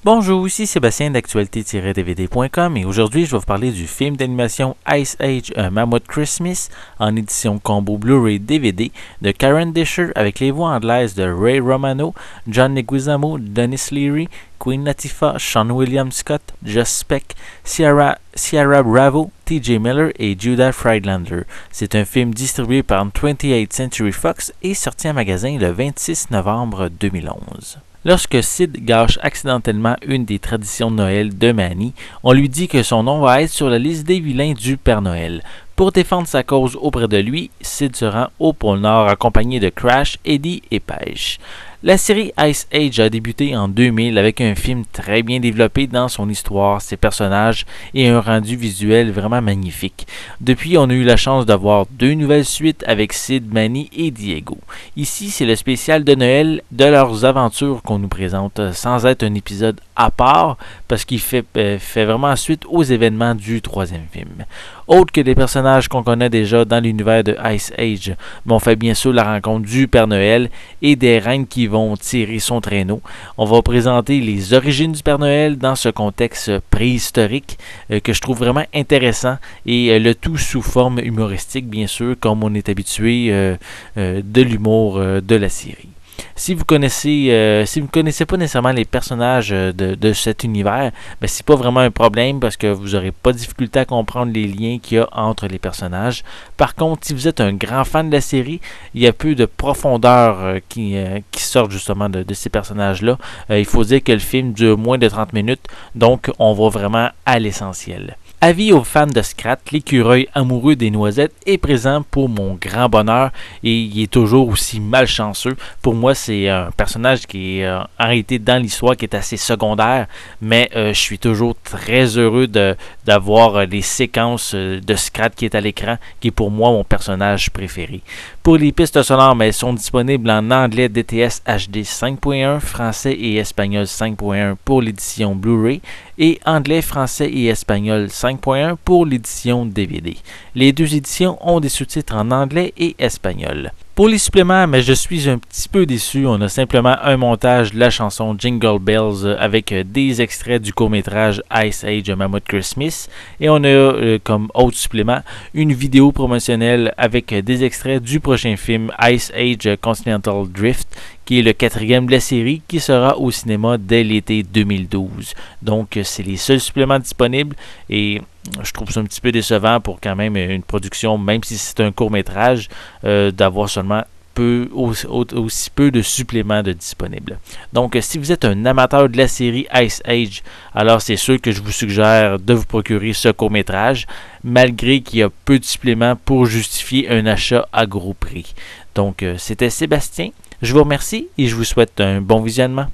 Bonjour, ici Sébastien d'actualité-dvd.com et aujourd'hui je vais vous parler du film d'animation Ice Age A Mammoth Christmas en édition combo Blu-ray DVD de Karen Disher avec les voix anglaises de Ray Romano, John Leguizamo, Denis Leary, Queen Latifah, Sean William Scott, Just Speck, Ciara Bravo, TJ Miller et Judah Friedlander. C'est un film distribué par 28th Century Fox et sorti en magasin le 26 novembre 2011. Lorsque Sid gâche accidentellement une des traditions de Noël de Manny, on lui dit que son nom va être sur la liste des vilains du Père Noël. Pour défendre sa cause auprès de lui, Sid se rend au pôle Nord accompagné de Crash, Eddie et Pêche. La série Ice Age a débuté en 2000 avec un film très bien développé dans son histoire, ses personnages et un rendu visuel vraiment magnifique. Depuis, on a eu la chance d'avoir deux nouvelles suites avec Sid, Manny et Diego. Ici, c'est le spécial de Noël de leurs aventures qu'on nous présente, sans être un épisode à part, parce qu'il fait vraiment suite aux événements du troisième film. Autre que des personnages qu'on connaît déjà dans l'univers de Ice Age, mais on fait bien sûr la rencontre du Père Noël et des reines qui vont tirer son traîneau. On va présenter les origines du Père Noël dans ce contexte préhistorique que je trouve vraiment intéressant et le tout sous forme humoristique bien sûr comme on est habitué de l'humour de la série. Si vous connaissez pas nécessairement les personnages de cet univers, ben c'est pas vraiment un problème parce que vous n'aurez pas de difficulté à comprendre les liens qu'il y a entre les personnages. Par contre, si vous êtes un grand fan de la série, il y a peu de profondeur qui sortent justement de ces personnages-là. Il faut dire que le film dure moins de 30 minutes, donc on va vraiment à l'essentiel. Avis aux fans de Scrat, l'écureuil amoureux des noisettes est présent pour mon grand bonheur et il est toujours aussi malchanceux. Pour moi, c'est un personnage qui est en réalité dans l'histoire qui est assez secondaire, mais je suis toujours très heureux d'avoir les séquences de Scrat qui est à l'écran, qui est pour moi mon personnage préféré. Pour les pistes sonores, elles sont disponibles en anglais DTS HD 5.1, français et espagnol 5.1 pour l'édition Blu-ray et anglais, français et espagnol 5.1 pour l'édition DVD. Les deux éditions ont des sous-titres en anglais et espagnol. Pour les suppléments, mais je suis un petit peu déçu. On a simplement un montage de la chanson Jingle Bells avec des extraits du court-métrage Ice Age A Mammoth Christmas. Et on a comme autre supplément une vidéo promotionnelle avec des extraits du prochain film Ice Age Continental Drift, qui est le 4e de la série, qui sera au cinéma dès l'été 2012. Donc, c'est les seuls suppléments disponibles et je trouve ça un petit peu décevant pour quand même une production, même si c'est un court-métrage, d'avoir seulement aussi peu de suppléments de disponibles. Donc, si vous êtes un amateur de la série Ice Age, alors c'est sûr que je vous suggère de vous procurer ce court-métrage, malgré qu'il y a peu de suppléments pour justifier un achat à gros prix. Donc, c'était Sébastien. Je vous remercie et je vous souhaite un bon visionnement.